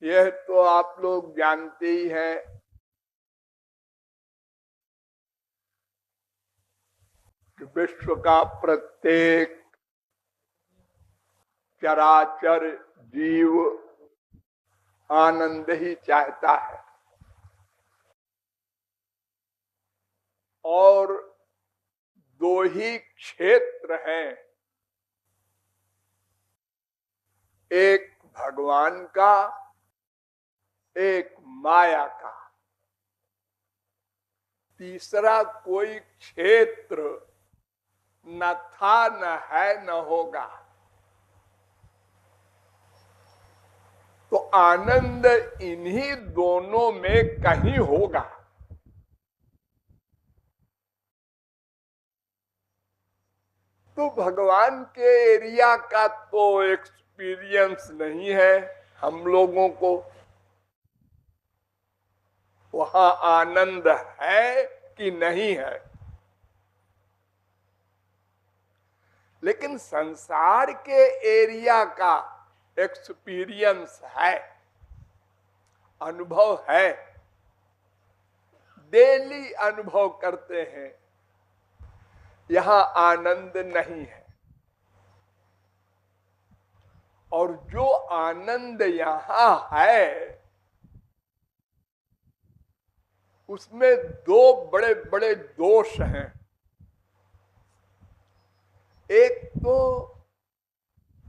यह तो आप लोग जानते ही हैं कि विश्व का प्रत्येक चराचर जीव आनंद ही चाहता है और दो ही क्षेत्र हैं, एक भगवान का, एक माया का। तीसरा कोई क्षेत्र न था, न है, न होगा। तो आनंद इन्हीं दोनों में कहीं होगा। तो भगवान के एरिया का तो एक्सपीरियंस नहीं है हम लोगों को। वहां आनंद है कि नहीं है, लेकिन संसार के एरिया का एक्सपीरियंस है, अनुभव है, डेली अनुभव करते हैं। यहां आनंद नहीं है। और जो आनंद यहां है उसमें दो बड़े बड़े दोष हैं। एक तो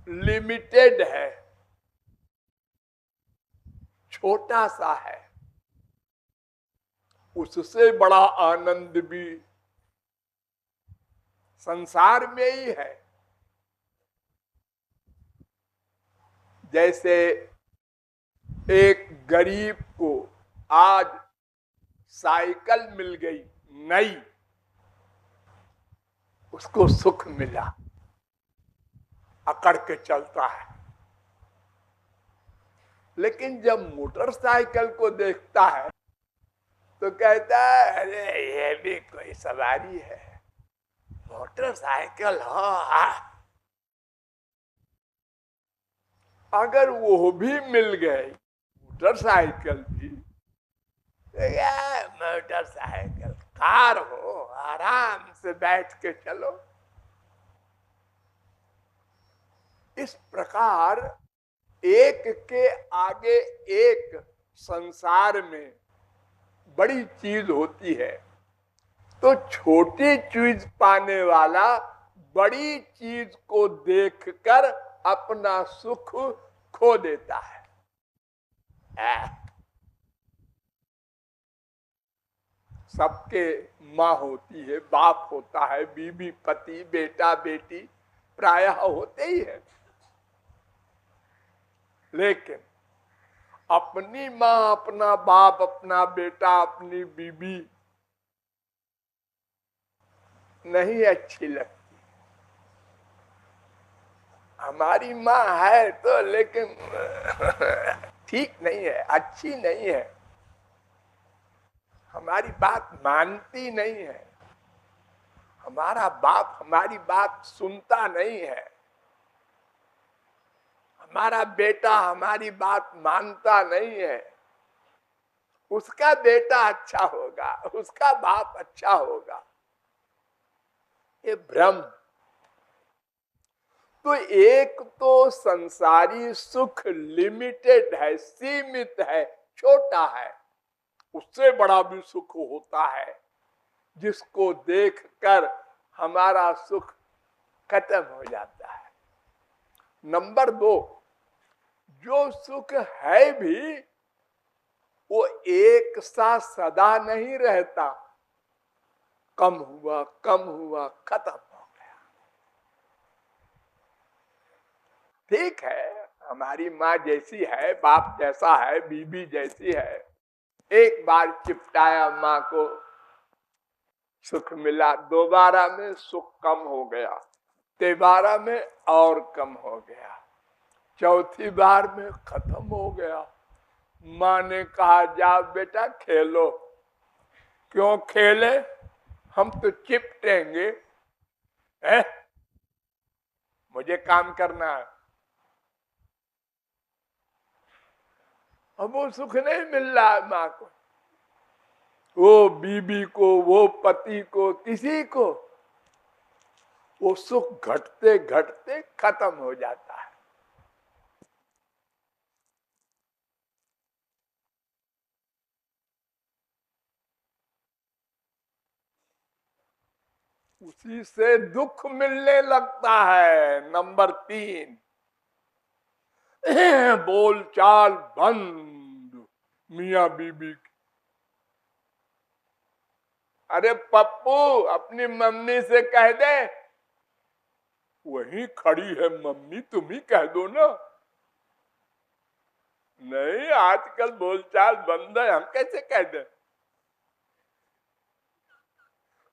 लिमिटेड है, छोटा सा है। उससे बड़ा आनंद भी संसार में ही है। जैसे एक गरीब को आज साइकिल मिल गई नई, उसको सुख मिला, अकड़ के चलता है। लेकिन जब मोटरसाइकिल को देखता है तो कहता है अरे ये भी कोई सवारी है, मोटरसाइकिल हो। अगर वो भी मिल गए, मोटरसाइकिल भी, मोटरसाइकिल कार हो, आराम से बैठ के चलो। इस प्रकार एक के आगे एक संसार में बड़ी चीज होती है, तो छोटी चीज पाने वाला बड़ी चीज को देखकर अपना सुख खो देता है। सबके माँ होती है, बाप होता है, बीवी, पति, बेटा, बेटी प्रायः होते ही है। लेकिन अपनी माँ, अपना बाप, अपना बेटा, अपनी बीवी नहीं अच्छी लगती। हमारी माँ है तो, लेकिन ठीक नहीं है, अच्छी नहीं है, हमारी बात मानती नहीं है, हमारा बाप हमारी बात सुनता नहीं है, हमारा बेटा हमारी बात मानता नहीं है। उसका बेटा अच्छा होगा, उसका बाप अच्छा होगा, ये भ्रम। तो एक तो संसारी सुख लिमिटेड है, सीमित है, छोटा है। उससे बड़ा भी सुख होता है जिसको देखकर हमारा सुख खत्म हो जाता है। नंबर दो, जो सुख है भी वो एक सा सदा नहीं रहता, कम हुआ, कम हुआ, खत्म हो गया। ठीक है, हमारी माँ जैसी है, बाप जैसा है, बीबी जैसी है, एक बार चिपटाया माँ को, सुख मिला, दोबारा में सुख कम हो गया, तिबारा में और कम हो गया, चौथी बार में खत्म हो गया। माँ ने कहा जा बेटा खेलो। क्यों खेले, हम तो चिपटेंगे, मुझे काम करना है। अब वो सुख नहीं मिल रहा है माँ को, वो बीबी को, वो पति को, किसी को, वो सुख घटते घटते खत्म हो जाता है। उसी से दुख मिलने लगता है। नंबर 3, बोल चाल बंद मियाँ बीबी की। अरे पप्पू, अपनी मम्मी से कह दे। वही खड़ी है मम्मी, तुम ही कह दो ना। नहीं, आजकल बोलचाल बंद है, हम कैसे कह दें।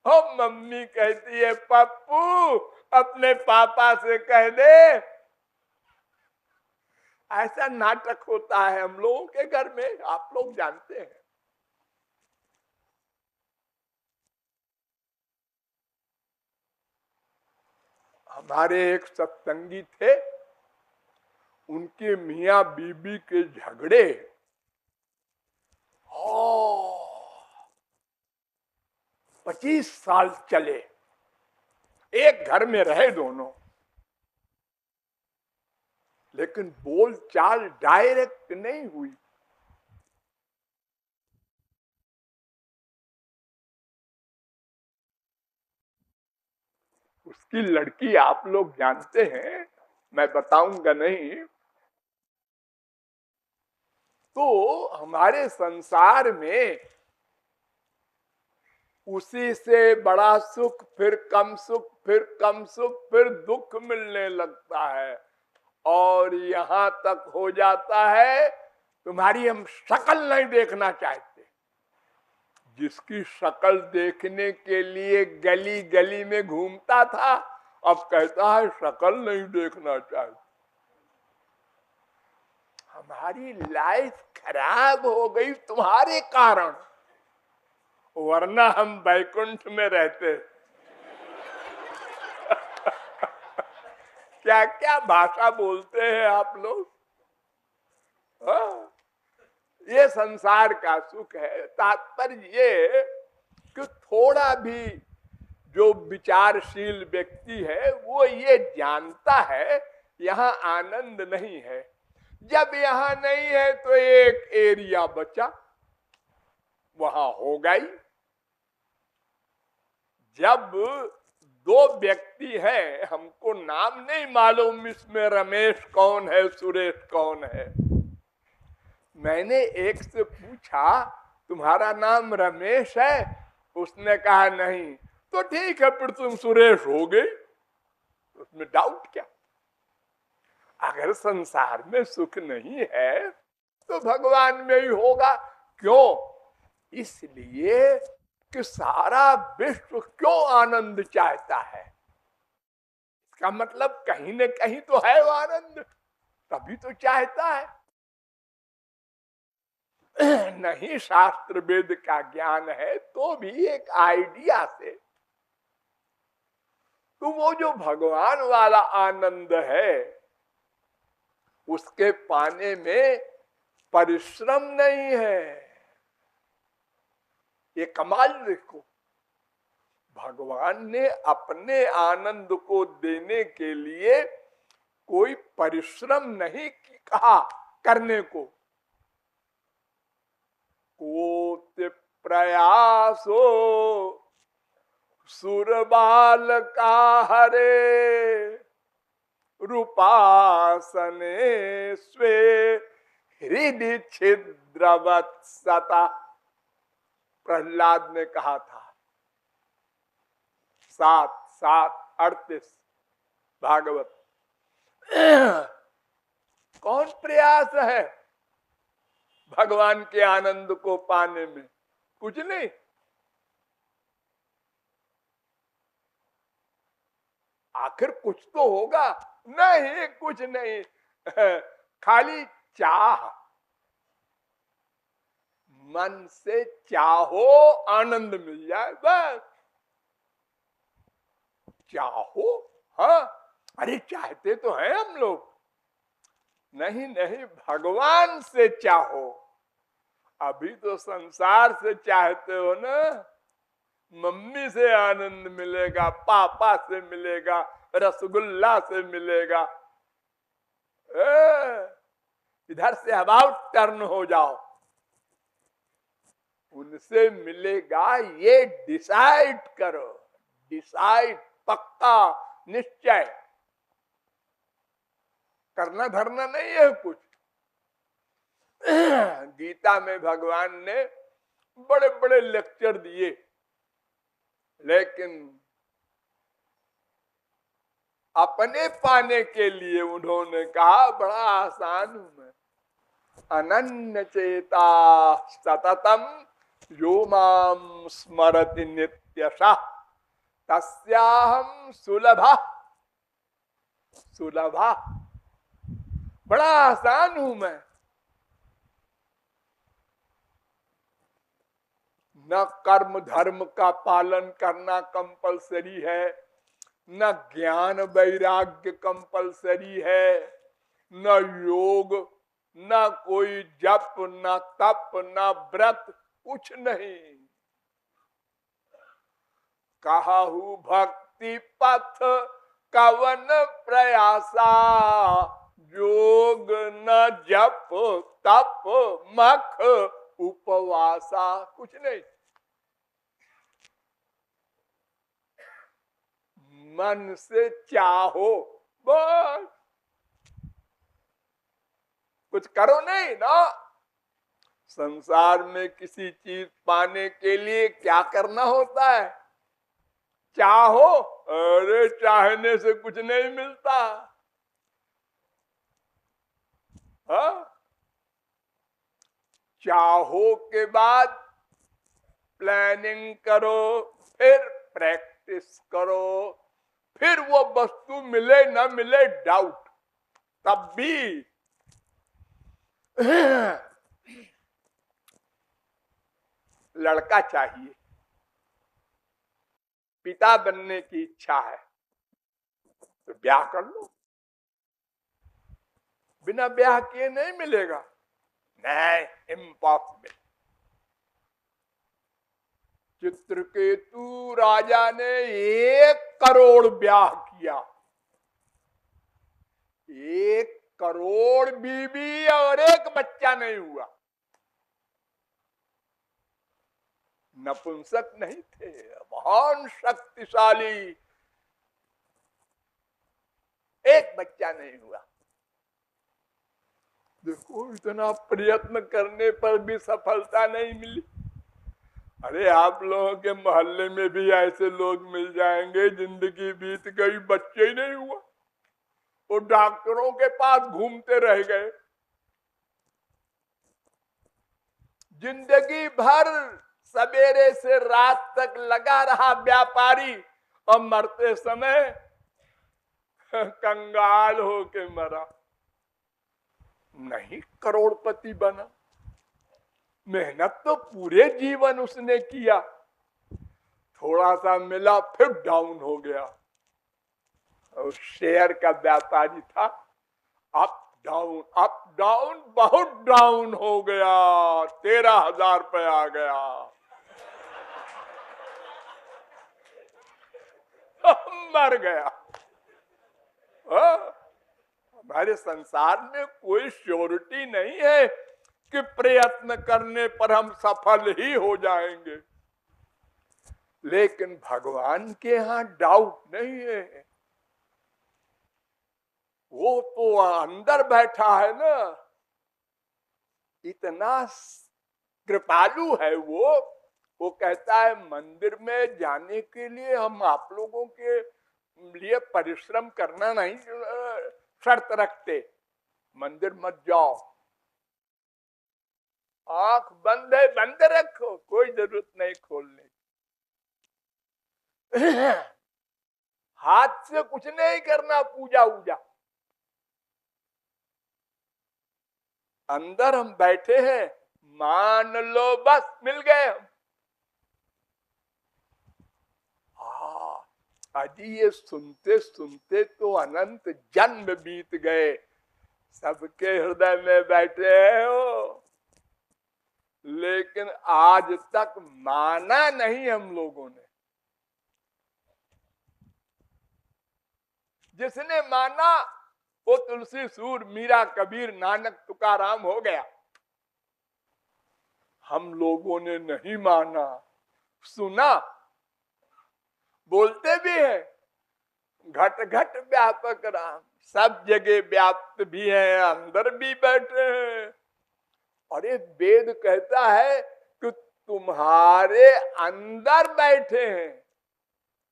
हो मम्मी कहती है पप्पू अपने पापा से कह दे। ऐसा नाटक होता है हम लोगों के घर में, आप लोग जानते हैं। हमारे एक सत्संगी थे, उनके मियाँ बीबी के झगड़े 25 साल चले, एक घर में रहे दोनों, लेकिन बोल चाल डायरेक्ट नहीं हुई। उसकी लड़की आप लोग जानते हैं, मैं बताऊंगा नहीं। तो हमारे संसार में उसी से बड़ा सुख, फिर कम सुख, फिर कम सुख, फिर दुख मिलने लगता है। और यहां तक हो जाता है तुम्हारी हम शक्ल नहीं देखना चाहते। जिसकी शक्ल देखने के लिए गली गली में घूमता था, अब कहता है शक्ल नहीं देखना चाहते। हमारी लाइफ खराब हो गई तुम्हारे कारण, वरना हम बैकुंठ में रहते। क्या क्या भाषा बोलते हैं आप लोग। हाँ? ये संसार का सुख है। तात्पर्य ये कि थोड़ा भी जो विचारशील व्यक्ति है वो ये जानता है यहाँ आनंद नहीं है। जब यहाँ नहीं है तो एक एरिया बचा, वहां हो गई। जब दो व्यक्ति हैं, हमको नाम नहीं मालूम इसमें रमेश कौन है, सुरेश कौन है। मैंने एक से पूछा तुम्हारा नाम रमेश है, उसने कहा नहीं। तो ठीक है, फिर तुम सुरेश हो गए, उसमें डाउट क्या। अगर संसार में सुख नहीं है तो भगवान में ही होगा। क्यों? इसलिए कि सारा विश्व क्यों आनंद चाहता है। इसका मतलब कहीं न कहीं तो है वो आनंद, तभी तो चाहता है। नहीं शास्त्र वेद का ज्ञान है तो भी एक आइडिया से, तो वो जो भगवान वाला आनंद है उसके पाने में परिश्रम नहीं है। ये कमाल देखो, भगवान ने अपने आनंद को देने के लिए कोई परिश्रम नहीं कहा करने को। कोति प्रयासो सुरबाल का हरे रूपासने स्वे हृदय छिद्रवत सता। प्रहलाद ने कहा था 7:7:38 भागवत। कौन प्रयास है भगवान के आनंद को पाने में? कुछ नहीं। आखिर कुछ तो होगा। नहीं, कुछ नहीं, खाली चाह। मन से चाहो आनंद मिल जाए, बस। चाहो, हाँ, अरे चाहते तो हैं हम लोग। नहीं नहीं, भगवान से चाहो। अभी तो संसार से चाहते हो ना, मम्मी से आनंद मिलेगा, पापा से मिलेगा, रसगुल्ला से मिलेगा। इधर से अबाउट टर्न हो जाओ, उनसे मिलेगा, ये डिसाइड करो। डिसाइड, पक्का निश्चय करना धरना नहीं है कुछ। गीता में भगवान ने बड़े बड़े लेक्चर दिए, लेकिन अपने पाने के लिए उन्होंने कहा बड़ा आसान हूं मैं। अनन्य चेता सततम यो माम स्मरति नित्यशः तस्याहं सुलभा। सुलभा, बड़ा आसान हूं मैं। न कर्म धर्म का पालन करना कंपलसरी है, न ज्ञान वैराग्य कंपलसरी है, न योग, न कोई जप, न तप, न व्रत, कुछ नहीं। कहु भक्ति पथ कवन प्रयासा, योग न जप तप मख उपवासा, कुछ नहीं। मन से चाहो बस, कुछ करो नहीं ना। संसार में किसी चीज पाने के लिए क्या करना होता है? चाहो। अरे चाहने से कुछ नहीं मिलता। हाँ? चाहो के बाद प्लानिंग करो, फिर प्रैक्टिस करो, फिर वो वस्तु मिले ना मिले डाउट, तब भी लड़का चाहिए, पिता बनने की इच्छा है तो ब्याह कर लो। बिना ब्याह किए नहीं मिलेगा, नहीं, इम्पॉसिबल। चित्रकेतु राजा ने 1 करोड़ ब्याह किया, 1 करोड़ बीबी और 1 बच्चा नहीं हुआ। नपुंसक नहीं थे, महान शक्तिशाली, 1 बच्चा नहीं हुआ। देखो, इतना प्रयत्न करने पर भी सफलता नहीं मिली। अरे आप लोगों के मोहल्ले में भी ऐसे लोग मिल जाएंगे, जिंदगी बीत गई, बच्चे ही नहीं हुआ, वो डॉक्टरों के पास घूमते रह गए। जिंदगी भर सवेरे से रात तक लगा रहा व्यापारी, और मरते समय कंगाल होके मरा, नहीं करोड़पति बना। मेहनत तो पूरे जीवन उसने किया, थोड़ा सा मिला फिर डाउन हो गया। और शेयर का व्यापारी था, अप डाउन, बहुत डाउन हो गया, 13,000 पे आ गया। मर गया। हमारे संसार में कोई श्योरिटी नहीं है कि प्रयत्न करने पर हम सफल ही हो जाएंगे, लेकिन भगवान के यहाँ डाउट नहीं है। वो तो अंदर बैठा है ना, इतना कृपालु है वो कहता है मंदिर में जाने के लिए हम आप लोगों के लिए परिश्रम करना नहीं शर्त रखते, मंदिर मत जाओ, आंख बंद है बंद रखो, कोई जरूरत नहीं खोलने। हाथ से कुछ नहीं करना, पूजा वूजा। अंदर हम बैठे हैं, मान लो बस मिल गए हम। अजी ये सुनते सुनते तो अनंत जन्म बीत गए, सबके हृदय में बैठे हैं वो, लेकिन आज तक माना नहीं हम लोगों ने। जिसने माना वो तुलसी सूर मीरा कबीर नानक तुकाराम हो गया। हम लोगों ने नहीं माना, सुना, बोलते भी है घट घट व्यापक राम, सब जगह व्याप्त भी है, अंदर भी बैठे हैं। और ये वेद कहता है कि तुम्हारे अंदर बैठे हैं,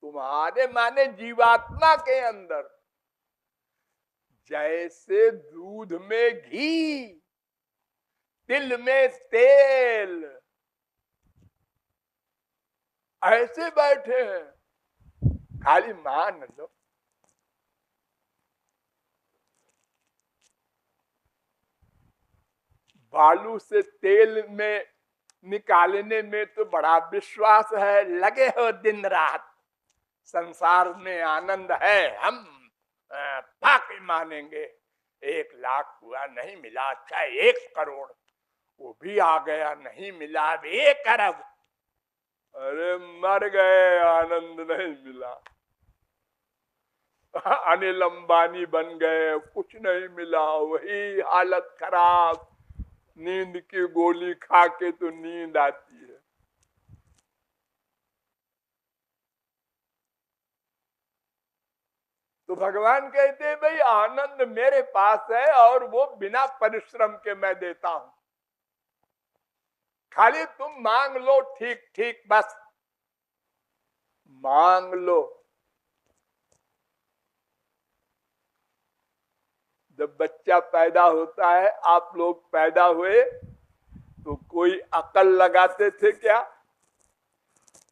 तुम्हारे माने जीवात्मा के अंदर। जैसे दूध में घी, तिल में तेल, ऐसे बैठे हैं, खाली मान लो। बालू से तेल में निकालने में तो बड़ा विश्वास है, लगे हो दिन रात, संसार में आनंद है, हम पाके मानेंगे। 1,00,000 हुआ नहीं मिला, अच्छा 1 करोड़, वो भी आ गया नहीं मिला, अब 1 अरब, अरे मर गए, आनंद नहीं मिला। अनिल अंबानी बन गए, कुछ नहीं मिला, वही हालत खराब, नींद की गोली खा के तो नींद आती है। तो भगवान कहते हैं भाई आनंद मेरे पास है और वो बिना परिश्रम के मैं देता हूं, खाली तुम मांग लो, ठीक ठीक, बस मांग लो। जब बच्चा पैदा होता है, आप लोग पैदा हुए तो कोई अकल लगाते थे क्या?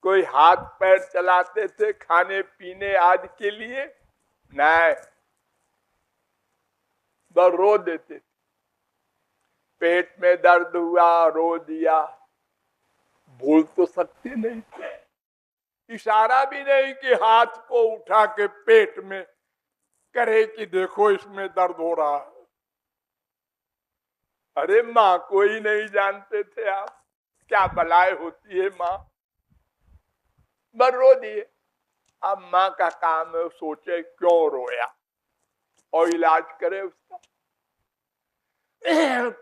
कोई हाथ पैर चलाते थे खाने पीने आदि के लिए? नहीं, बस रो देते। पेट में दर्द हुआ, रो दिया, बोल तो सकते नहीं थे, इशारा भी नहीं कि हाथ को उठा के पेट में करे कि देखो इसमें दर्द हो रहा है। अरे माँ को ही नहीं जानते थे आप, क्या बलाए होती है माँ, बस रो दिए। अब माँ का काम है सोचे क्यों रोया और इलाज करे उसका।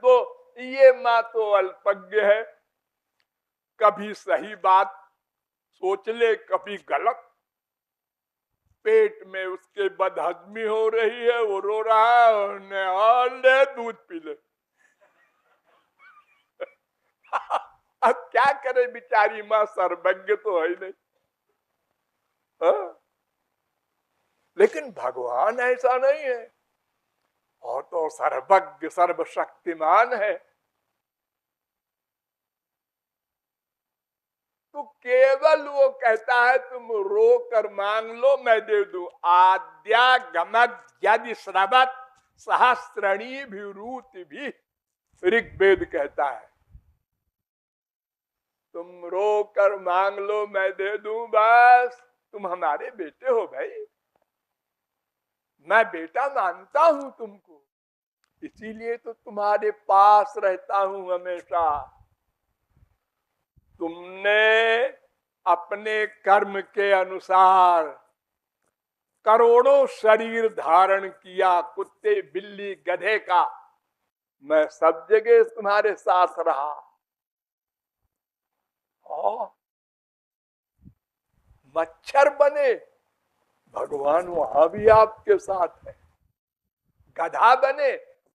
तो ये माँ तो अल्पज्ञ है, कभी सही बात सोच ले, कभी गलत। पेट में उसके बदहजमी हो रही है, वो रो रहा है, और ले दूध पी ले। अब क्या करे बिचारी माँ, सर्वज्ञ तो है ही नहीं। लेकिन भगवान ऐसा नहीं है, और तो सर्वज्ञ सर्वशक्तिमान है। तो केवल वो कहता है तुम रो कर मांग लो, मैं दे दूं। आद्या गमत यदि श्रवत सहस्रणी विरूति भी, ऋग्वेद कहता है तुम रो कर मांग लो, मैं दे दूं, बस तुम हमारे बेटे हो भाई, मैं बेटा मानता हूं तुमको, इसीलिए तो तुम्हारे पास रहता हूं हमेशा। तुमने अपने कर्म के अनुसार करोड़ों शरीर धारण किया, कुत्ते बिल्ली गधे का, मैं सब जगह तुम्हारे साथ रहा। और मच्छर बने, भगवान वहां भी आपके साथ है। गधा बने,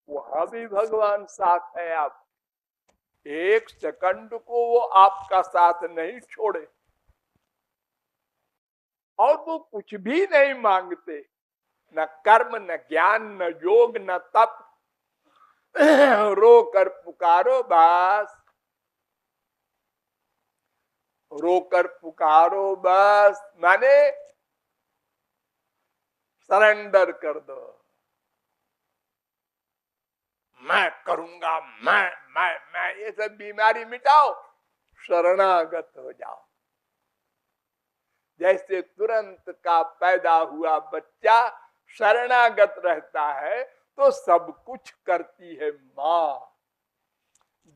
वहां भी भगवान साथ है। आप एक सेकंड को वो आपका साथ नहीं छोड़े, और वो कुछ भी नहीं मांगते, न कर्म, न ज्ञान, न योग, न तप। रो कर पुकारो बस, रो कर पुकारो बस, माने सरेंडर कर दो। मैं करूंगा, मैं ये सब बीमारी मिटाओ, शरणागत हो जाओ। जैसे तुरंत का पैदा हुआ बच्चा शरणागत रहता है, तो सब कुछ करती है माँ।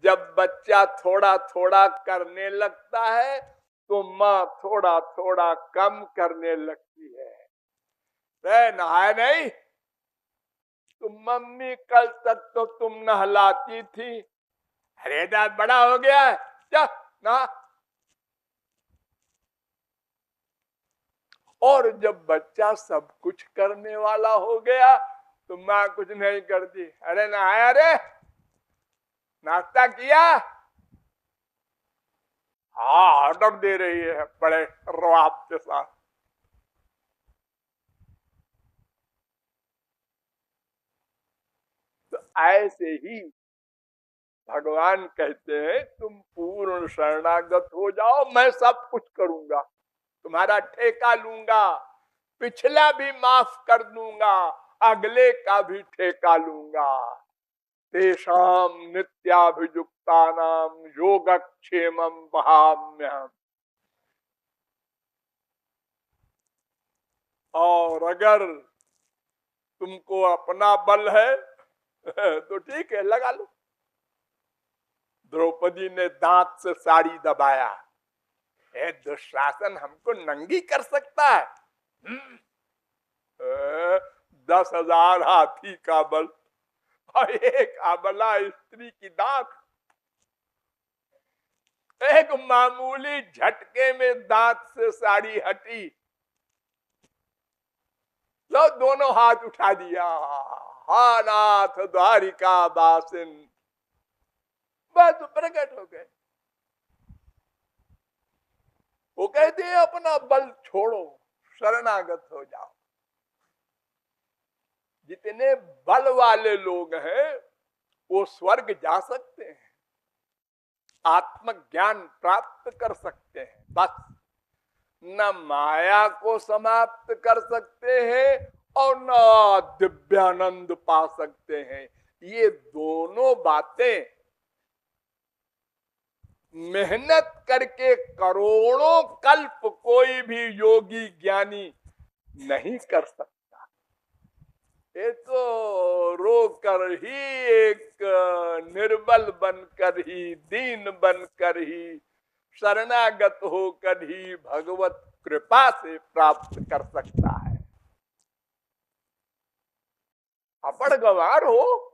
जब बच्चा थोड़ा थोड़ा करने लगता है तो माँ थोड़ा थोड़ा कम करने लगती है। नहाए नहीं तो मम्मी कल तक तो तुम नहलाती थी, अरे दाद बड़ा हो गया है, जा नहा। और जब बच्चा सब कुछ करने वाला हो गया तो माँ कुछ नहीं करती, अरे नहाया रे, नाश्ता किया, हाँ ऑर्डर दे रही है बड़े रवाब के साथ। तो ऐसे ही भगवान कहते हैं तुम पूर्ण शरणागत हो जाओ, मैं सब कुछ करूंगा, तुम्हारा ठेका लूंगा, पिछला भी माफ कर दूंगा, अगले का भी ठेका लूंगा। तेषाम नित्याभियुक्तानाम योगक्षेमं वहाम्यहम्। और अगर तुमको अपना बल है तो ठीक है, लगा लो। द्रौपदी ने दांत से साड़ी दबाया, ए दुशासन हमको नंगी कर सकता है? 10,000 हाथी का बल और एक अबला स्त्री की दांत, एक मामूली झटके में दांत से साड़ी हटी। लो दोनों हाथ उठा दिया, हा नाथ द्वारिका बासिन, बस प्रकट हो गए। वो कहते हैं अपना बल छोड़ो, शरणागत हो जाओ। जितने बल वाले लोग हैं वो स्वर्ग जा सकते हैं, आत्मज्ञान प्राप्त कर सकते हैं, बस न माया को समाप्त कर सकते हैं और न दिव्यानंद पा सकते हैं। ये दोनों बातें मेहनत करके करोड़ों कल्प कोई भी योगी ज्ञानी नहीं कर सकता। ये तो रो कर ही, एक निर्बल बनकर ही, दीन बनकर ही, शरणागत होकर ही भगवत कृपा से प्राप्त कर सकता है। अपड़ गवार हो,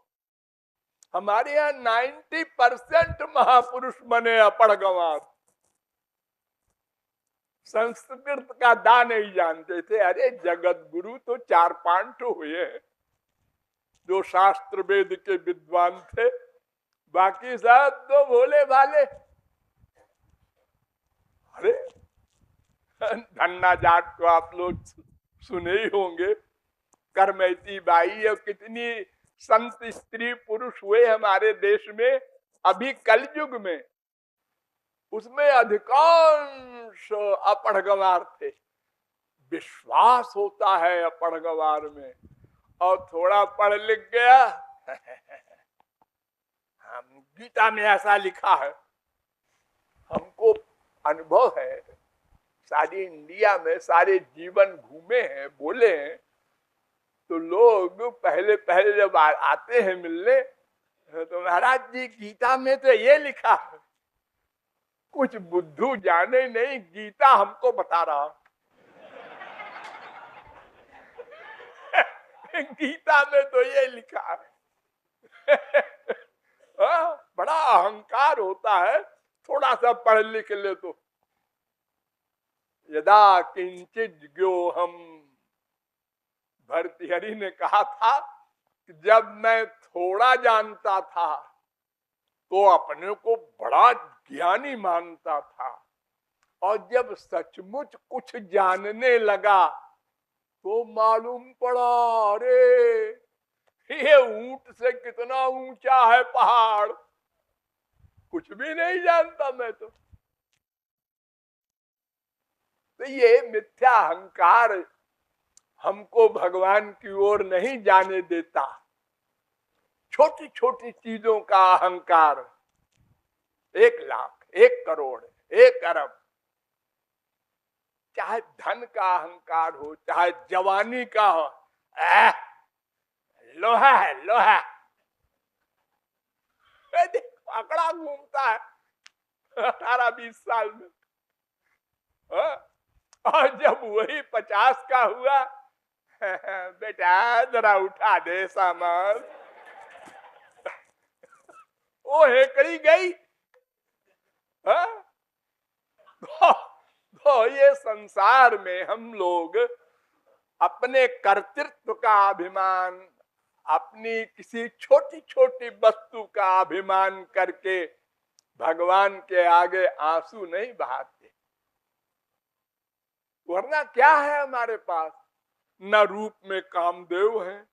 हमारे यहाँ 90% महापुरुष बने अपड़ गवार। संस्कृत का दा नहीं जानते थे। अरे जगत गुरु तो 4-5 हुए हैं जो शास्त्र वेद के विद्वान थे, बाकी सब तो भोले भाले। अरे धन्ना जाट को आप लोग सुने ही होंगे, करमैती बाई, और कितनी संत स्त्री पुरुष हुए हमारे देश में अभी कलयुग में, उसमें अधिकांश अपढ़गवार थे। विश्वास होता है अपढ़गवार में, और थोड़ा पढ़ लिख गया हम गीता में ऐसा लिखा है, हमको अनुभव है, सारी इंडिया में सारे जीवन घूमे हैं, बोले हैं, तो लोग पहले पहले जब आते हैं मिलने तो महाराज जी गीता में तो ये लिखा है, कुछ बुद्धू जाने नहीं, गीता हमको बता रहा गीता में तो ये लिखा है बड़ा अहंकार होता है, थोड़ा सा पढ़ लिख ले तो। यदा किंचित ज्ञो हम, भर्तृहरि ने कहा था कि जब मैं थोड़ा जानता था तो अपने को बड़ा ज्ञानी मानता था, और जब सचमुच कुछ जानने लगा तो मालूम पड़ा अरे ये ऊंट से कितना ऊंचा है पहाड़, कुछ भी नहीं जानता मैं तो। ये मिथ्या अहंकार हमको भगवान की ओर नहीं जाने देता। छोटी छोटी चीजों का अहंकार, 1 लाख, 1 करोड़, 1 अरब, चाहे धन का अहंकार हो, चाहे जवानी का हो, लोहा है लोहा। देखो आंकड़ा घूमता है 18-20 साल में। और जब वही 50 का हुआ, बेटा जरा उठा दे सामान, वो हेकड़ी गई। तो ये संसार में हम लोग अपने कर्तृत्व का अभिमान, अपनी किसी छोटी छोटी वस्तु का अभिमान करके भगवान के आगे आंसू नहीं बहाते। वरना क्या है हमारे पास? न रूप में कामदेव है,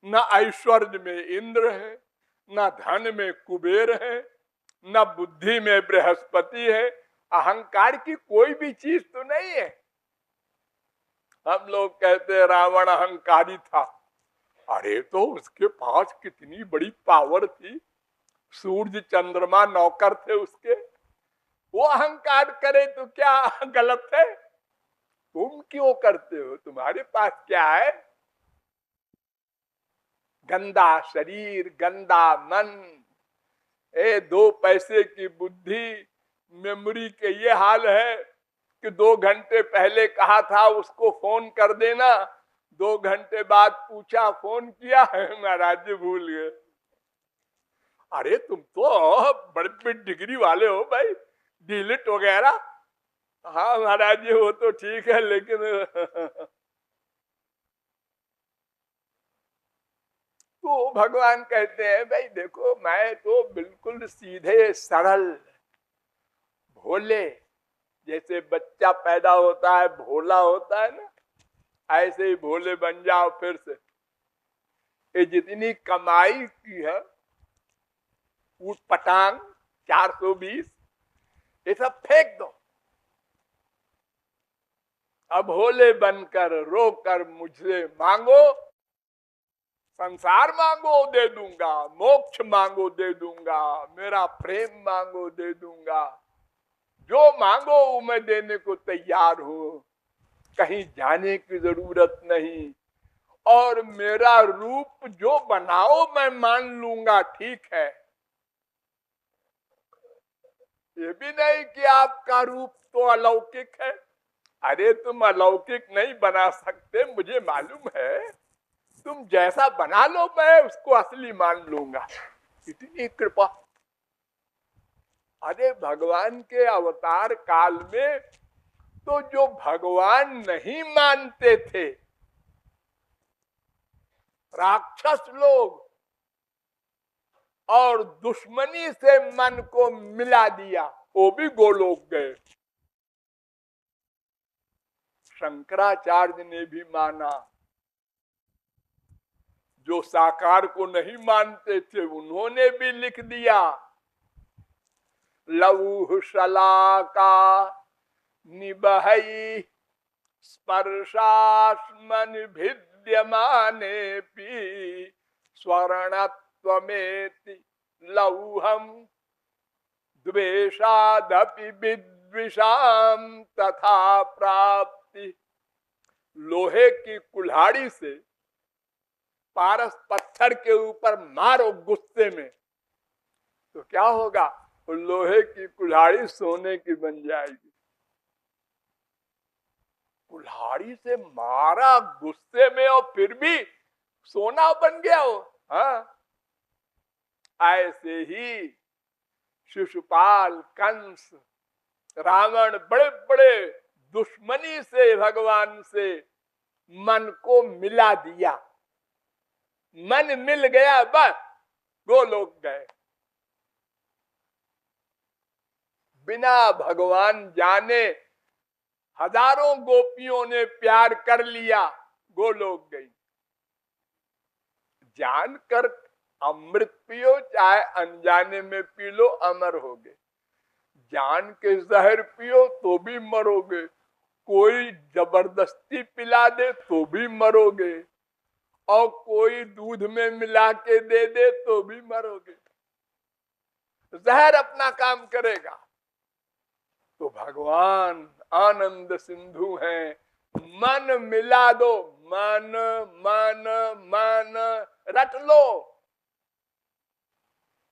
न ऐश्वर्य में इंद्र है, न धन में कुबेर है, न बुद्धि में बृहस्पति है। अहंकार की कोई भी चीज तो नहीं है। हम लोग कहते रावण अहंकारी था। अरे तो उसके पास कितनी बड़ी पावर थी, सूर्य चंद्रमा नौकर थे उसके। वो अहंकार करे तो क्या गलत है? तुम क्यों करते हो? तुम्हारे पास क्या है? गंदा शरीर, गंदा मन, 2 पैसे की बुद्धि, मेमोरी के ये हाल है कि 2 घंटे पहले कहा था उसको फोन कर देना, 2 घंटे बाद पूछा फोन किया है, महाराज जी भूल गए। अरे तुम तो बड़ी बड़ी डिग्री वाले हो भाई, डिलीट वगैरह। हाँ महाराज जी वो तो ठीक है, लेकिन तो भगवान कहते हैं भाई देखो मैं तो बिल्कुल सीधे सरल भोले, जैसे बच्चा पैदा होता है भोला होता है ना, ऐसे ही भोले बन जाओ फिर से। ये जितनी कमाई की है ऊट पटांग 420 ये सब फेंक दो। अब भोले बनकर रोकर मुझसे मांगो, संसार मांगो दे दूंगा, मोक्ष मांगो दे दूंगा, मेरा प्रेम मांगो दे दूंगा, जो मांगो वो मैं देने को तैयार हूं। कहीं जाने की जरूरत नहीं, और मेरा रूप जो बनाओ मैं मान लूंगा, ठीक है। ये भी नहीं कि आपका रूप तो अलौकिक है। अरे तुम अलौकिक नहीं बना सकते, मुझे मालूम है। तुम जैसा बना लो मैं उसको असली मान लूंगा। इतनी कृपा। अरे भगवान के अवतार काल में तो जो भगवान नहीं मानते थे राक्षस लोग, और दुश्मनी से मन को मिला दिया, वो भी गोलोक गए। शंकराचार्य ने भी माना। जो साकार को नहीं मानते थे उन्होंने भी लिख दिया, लौह शलाका निबहई स्पर्शास्मन भिद्यमाने पी स्वर्णत्वमेति लौहम द्वेषादपि विद्विषाम तथा प्राप्ति। लोहे की कुल्हाड़ी से पारस पत्थर के ऊपर मारो गुस्से में तो क्या होगा? लोहे की कुल्हाड़ी सोने की बन जाएगी। कुल्हाड़ी से मारा गुस्से में और फिर भी सोना बन गया हो। हाँ, ऐसे ही शिशुपाल, कंस, रावण बड़े बड़े दुश्मनी से भगवान से मन को मिला दिया। मन मिल गया बस गोलोक गए। बिना भगवान जाने हजारों गोपियों ने प्यार कर लिया, गोलोक गई। जानकर अमृत पियो चाहे अनजाने में पी लो, अमर होगे। जान के जहर पियो तो भी मरोगे, कोई जबरदस्ती पिला दे तो भी मरोगे, और कोई दूध में मिला के दे दे तो भी मरोगे। जहर अपना काम करेगा। तो भगवान आनंद सिंधु हैं। मन मिला दो, मन मन मन रट लो।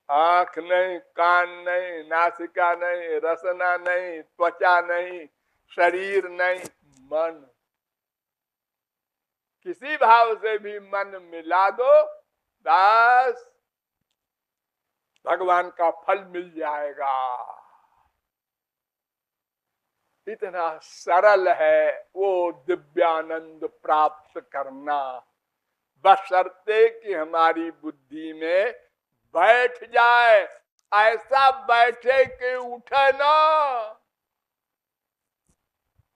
आंख नहीं, कान नहीं, नासिका नहीं, रसना नहीं, त्वचा नहीं, शरीर नहीं, मन। किसी भाव से भी मन मिला दो, बस भगवान का फल मिल जाएगा। इतना सरल है वो दिव्यानंद प्राप्त करना, बशर्ते कि हमारी बुद्धि में बैठ जाए। ऐसा बैठे कि उठे ना।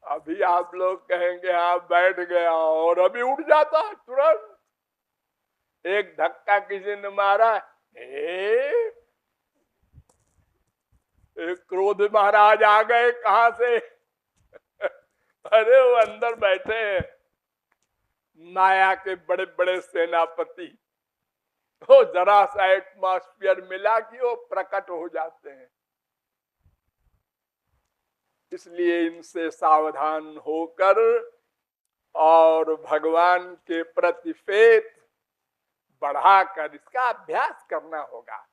अभी आप लोग कहेंगे हाँ बैठ गया, और अभी उठ जाता है तुरंत। एक धक्का किसी ने मारा, एक क्रोध महाराज आ गए कहां से। अरे वो अंदर बैठे हैं माया के बड़े बड़े सेनापति। तो जरा सा एटमॉस्फेयर मिला कि वो प्रकट हो जाते हैं। इसलिए इनसे सावधान होकर और भगवान के प्रति फेथ बढ़ाकर इसका अभ्यास करना होगा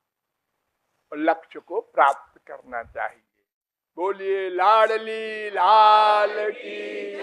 और लक्ष्य को प्राप्त करना चाहिए। बोलिए लाडली लाल की।